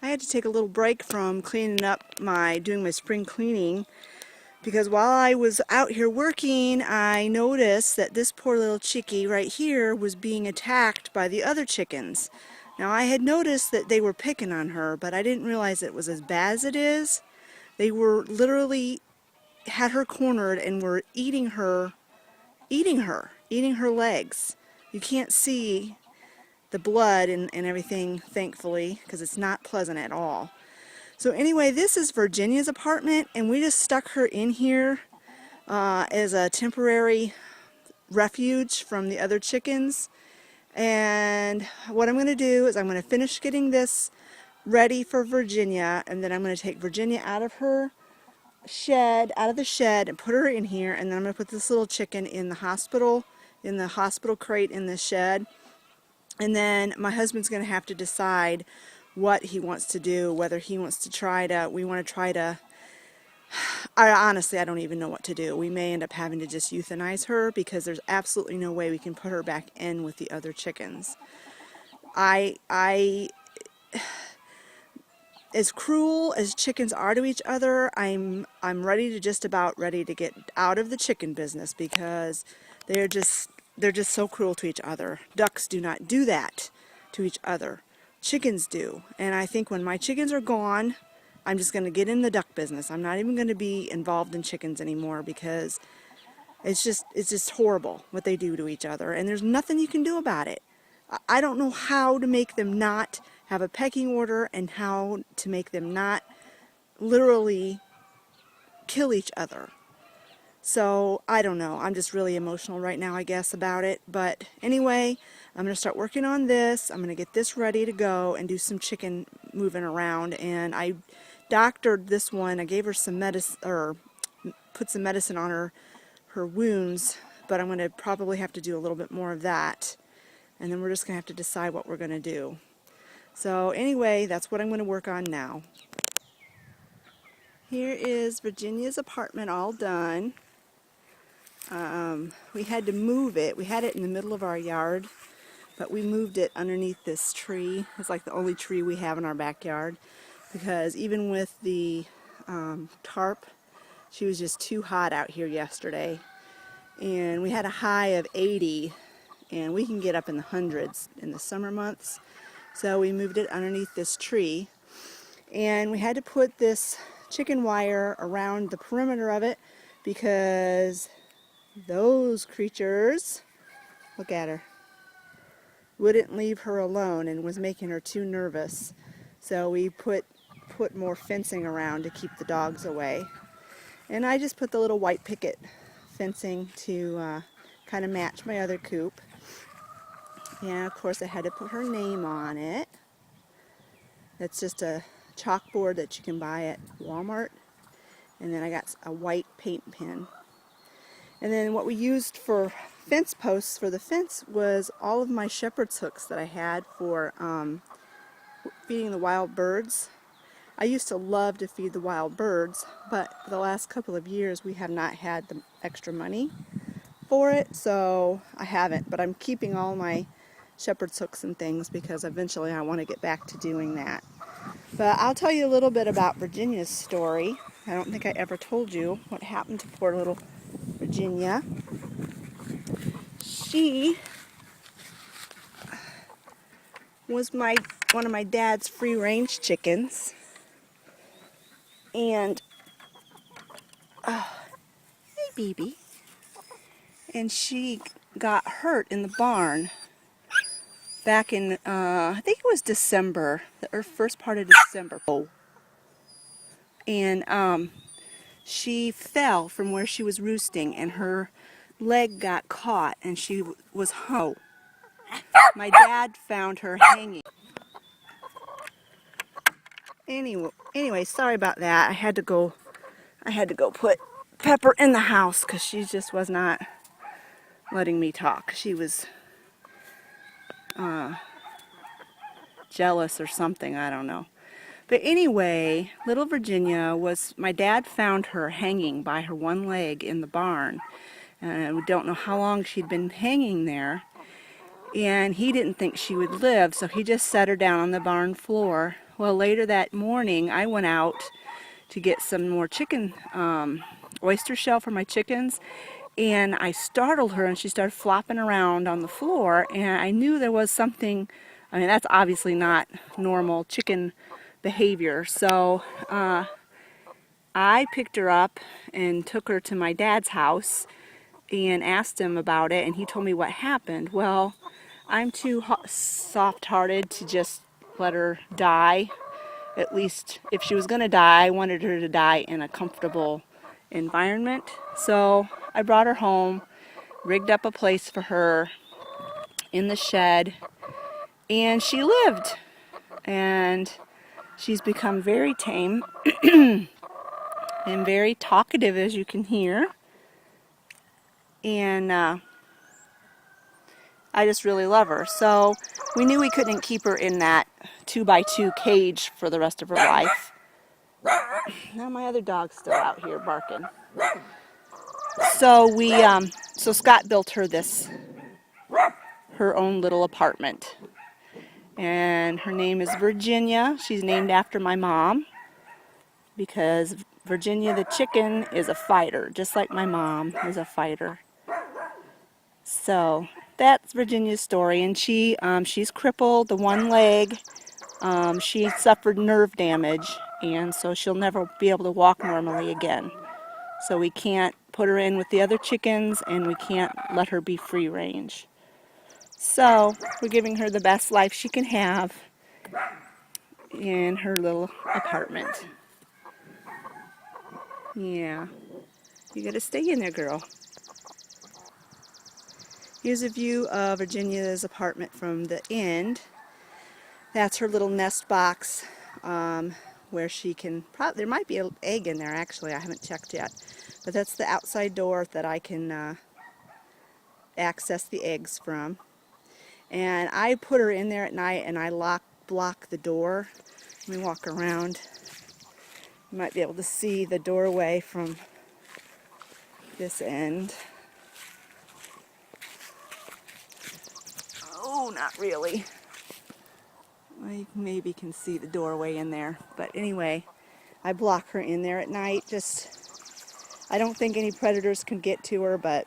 I had to take a little break from cleaning up doing my spring cleaning, because while I was out here working, I noticed that this poor little chickie right here was being attacked by the other chickens. Now, I had noticed that they were picking on her, but I didn't realize it was as bad as it is. They were literally had her cornered and were eating her legs. You can't see the blood and everything, thankfully, because it's not pleasant at all. So anyway, this is Virginia's apartment, and we just stuck her in here as a temporary refuge from the other chickens. And what I'm going to do is I'm going to finish getting this ready for Virginia, and then I'm going to take Virginia out of the shed, and put her in here, and then I'm going to put this little chicken in the hospital crate in the shed. And then my husband's going to have to decide what he wants to do, whether he wants to honestly, I don't even know what to do. We may end up having to just euthanize her, because there's absolutely no way we can put her back in with the other chickens. As cruel as chickens are to each other, I'm just about ready to get out of the chicken business, because they're just so cruel to each other. Ducks do not do that to each other. Chickens do. And I think when my chickens are gone, I'm just going to get in the duck business. I'm not even going to be involved in chickens anymore, because it's just horrible what they do to each other, and there's nothing you can do about it. I don't know how to make them not have a pecking order, and how to make them not literally kill each other. So I don't know. I'm just really emotional right now, I guess, about it. But anyway, I'm going to start working on this. I'm going to get this ready to go and do some chicken moving around. And I doctored this one. I gave her some medicine, or put some medicine on her wounds. But I'm going to probably have to do a little bit more of that. And then we're just going to have to decide what we're going to do. So anyway, that's what I'm going to work on now. Here is Virginia's apartment all done. We had to move it. We had it in the middle of our yard, but we moved it underneath this tree. It's like the only tree we have in our backyard, because even with the tarp, she was just too hot out here yesterday. And we had a high of 80, and we can get up in the hundreds in the summer months. So we moved it underneath this tree, and we had to put this chicken wire around the perimeter of it, because those creatures, look at her, wouldn't leave her alone and was making her too nervous. So we put more fencing around to keep the dogs away. And I just put the little white picket fencing to kind of match my other coop. And of course I had to put her name on it. That's just a chalkboard that you can buy at Walmart. And then I got a white paint pen. And then what we used for fence posts for the fence was all of my shepherd's hooks that I had for feeding the wild birds. I used to love to feed the wild birds, but for the last couple of years we have not had the extra money for it, so I haven't. But I'm keeping all my shepherd's hooks and things, because eventually I want to get back to doing that. But I'll tell you a little bit about Virginia's story. I don't think I ever told you what happened to poor little Virginia. She was one of my dad's free-range chickens, and hey baby, and she got hurt in the barn back in I think it was December, or first part of December. And she fell from where she was roosting, and her leg got caught, and she was hung. My dad found her hanging. Anyway, sorry about that. I had to go put Pepper in the house, because she just was not letting me talk. She was jealous or something, I don't know. But anyway, little Virginia my dad found her hanging by her one leg in the barn. And we don't know how long she'd been hanging there. And he didn't think she would live, so he just set her down on the barn floor Well, later that morning, I went out to get some more chicken oyster shell for my chickens, and I startled her and she started flopping around on the floor, and I knew there was something. I mean, that's obviously not normal chicken behavior. So I picked her up and took her to my dad's house and asked him about it, and he told me what happened. Well, I'm too soft-hearted to just let her die. At least if she was going to die, I wanted her to die in a comfortable environment. So I brought her home, rigged up a place for her in the shed, and she lived. And she's become very tame and very talkative, as you can hear. And I just really love her. So we knew we couldn't keep her in that 2x2 cage for the rest of her life. Now my other dog's still out here barking. So so Scott built her her own little apartment. And her name is Virginia. She's named after my mom because Virginia the chicken is a fighter, just like my mom is a fighter. So that's Virginia's story, and she's crippled, the one leg. She suffered nerve damage, and so she'll never be able to walk normally again. So we can't put her in with the other chickens, and we can't let her be free range. So we're giving her the best life she can have in her little apartment. Yeah, you gotta stay in there, girl. Here's a view of Virginia's apartment from the end. That's her little nest box where she can, there might be an egg in there actually, I haven't checked yet. But that's the outside door that I can access the eggs from. And I put her in there at night and I block the door. Let me walk around. You might be able to see the doorway from this end. Oh, not really. I maybe can see the doorway in there. But anyway, I block her in there at night. I don't think any predators can get to her, but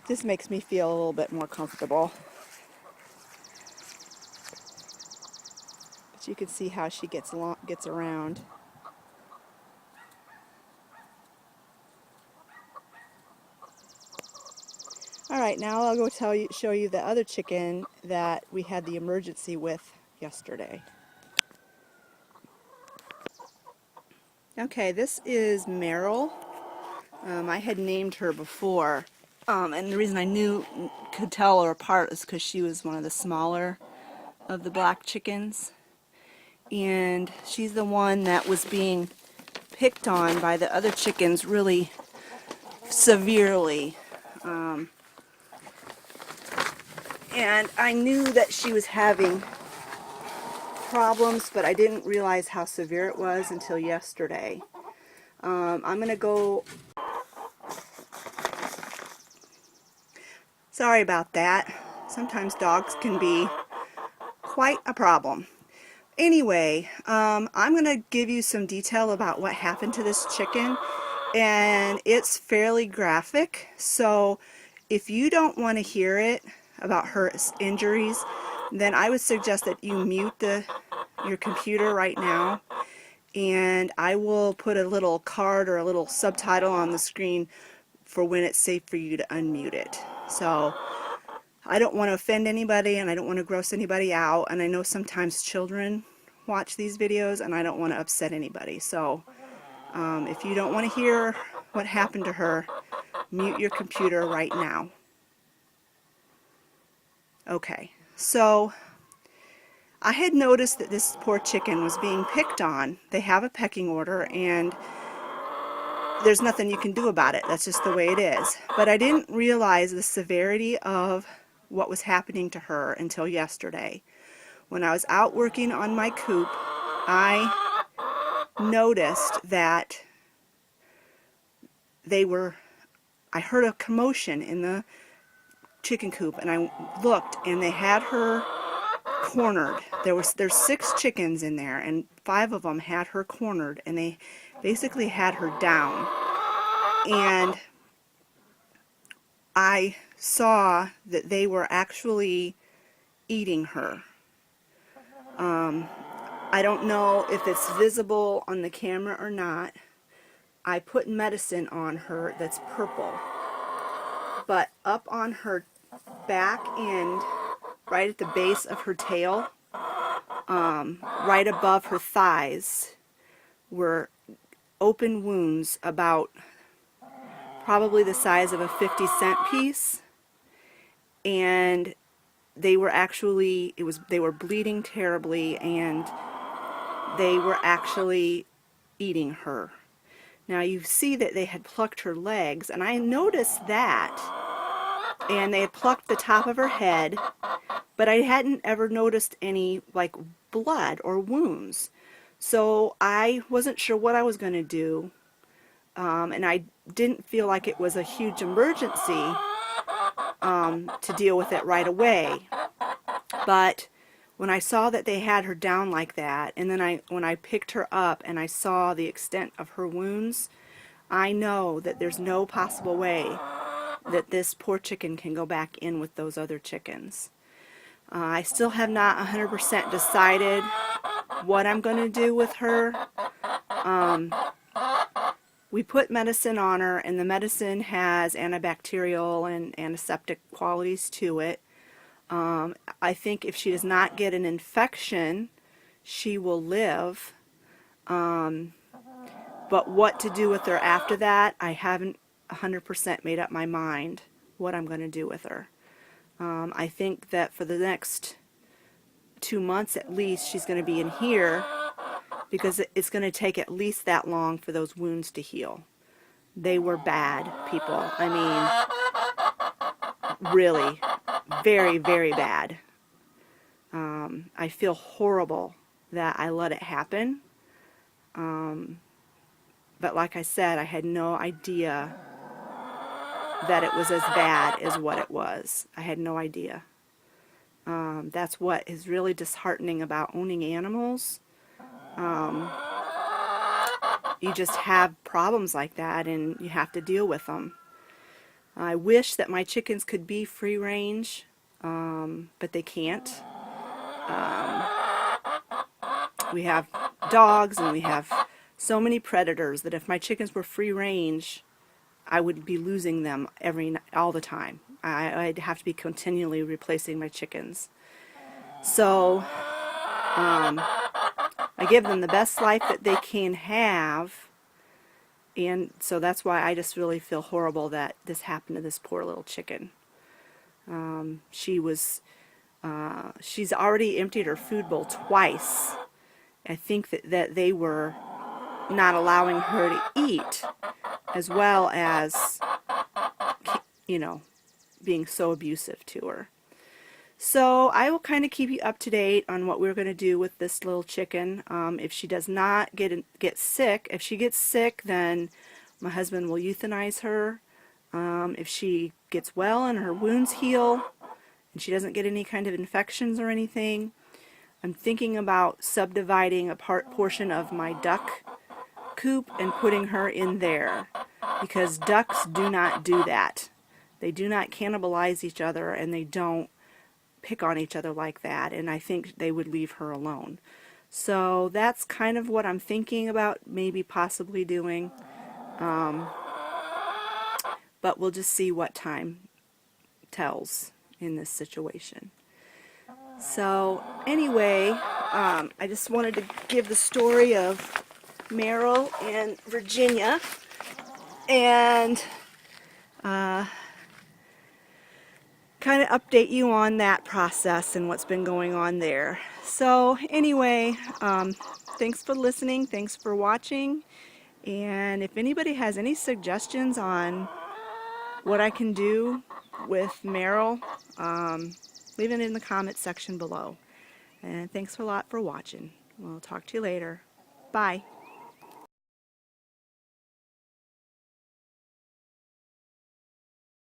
this makes me feel a little bit more comfortable. But you can see how she gets around. All right, now I'll go show you the other chicken that we had the emergency with yesterday. Okay, this is Meryl. I had named her before, and the reason I could tell her apart is because she was one of the smaller of the black chickens, and she's the one that was being picked on by the other chickens really severely. And I knew that she was having problems, but I didn't realize how severe it was until yesterday. I'm going to go... Sorry about that. Sometimes dogs can be quite a problem. Anyway, I'm going to give you some detail about what happened to this chicken, and it's fairly graphic, so if you don't want to hear it about her injuries, then I would suggest that you mute your computer right now, and I will put a little card or a little subtitle on the screen for when it's safe for you to unmute it. So I don't want to offend anybody, and I don't want to gross anybody out, and I know sometimes children watch these videos, and I don't want to upset anybody. So if you don't want to hear what happened to her, mute your computer right now. Okay, so I had noticed that this poor chicken was being picked on. They have a pecking order, and there's nothing you can do about it. That's just the way it is. But I didn't realize the severity of what was happening to her until yesterday. When I was out working on my coop, I noticed that I heard a commotion in the chicken coop, and I looked, and they had her cornered. There's 6 chickens in there, and 5 of them had her cornered, and they basically had her down. And I saw that they were actually eating her. I don't know if it's visible on the camera or not. I put medicine on her that's purple. But up on her back end, right at the base of her tail, right above her thighs, were open wounds about probably the size of a 50-cent piece. And they were actually, they were bleeding terribly, and they were actually eating her. Now you see that they had plucked her legs, and I noticed that, and they had plucked the top of her head, but I hadn't ever noticed any like blood or wounds. So I wasn't sure what I was going to do, and I didn't feel like it was a huge emergency to deal with it right away. But when I saw that they had her down like that, and then when I picked her up and I saw the extent of her wounds, I know that there's no possible way that this poor chicken can go back in with those other chickens. I still have not 100% decided what I'm going to do with her. We put medicine on her, and the medicine has antibacterial and antiseptic qualities to it. I think if she does not get an infection, she will live. But what to do with her after that, I haven't 100% made up my mind what I'm going to do with her. I think that for the next 2 months at least, she's going to be in here, because it's going to take at least that long for those wounds to heal. They were bad, people. I mean, really, very, very bad. I feel horrible that I let it happen. But like I said, I had no idea that it was as bad as what it was. I had no idea. That's what is really disheartening about owning animals. You just have problems like that, and you have to deal with them. I wish that my chickens could be free range, but they can't. We have dogs, and we have so many predators that if my chickens were free range, I would be losing them all the time. I'd have to be continually replacing my chickens. So I give them the best life that they can have, and so that's why I just really feel horrible that this happened to this poor little chicken. She's already emptied her food bowl twice. I think that they were not allowing her to eat, as well as, you know, being so abusive to her. So I will kind of keep you up to date on what we're going to do with this little chicken. If she does not get sick, if she gets sick, then my husband will euthanize her. If she gets well and her wounds heal, and she doesn't get any kind of infections or anything, I'm thinking about subdividing a portion of my duck coop and putting her in there, because ducks do not do that. They do not cannibalize each other, and they don't pick on each other like that, and I think they would leave her alone. So that's kind of what I'm thinking about maybe possibly doing, but we'll just see what time tells in this situation. So anyway, I just wanted to give the story of Meryl and Virginia, and kind of update you on that process and what's been going on there. So anyway, thanks for listening, thanks for watching, and if anybody has any suggestions on what I can do with Meryl, leave it in the comments section below. And thanks a lot for watching. We'll talk to you later. Bye.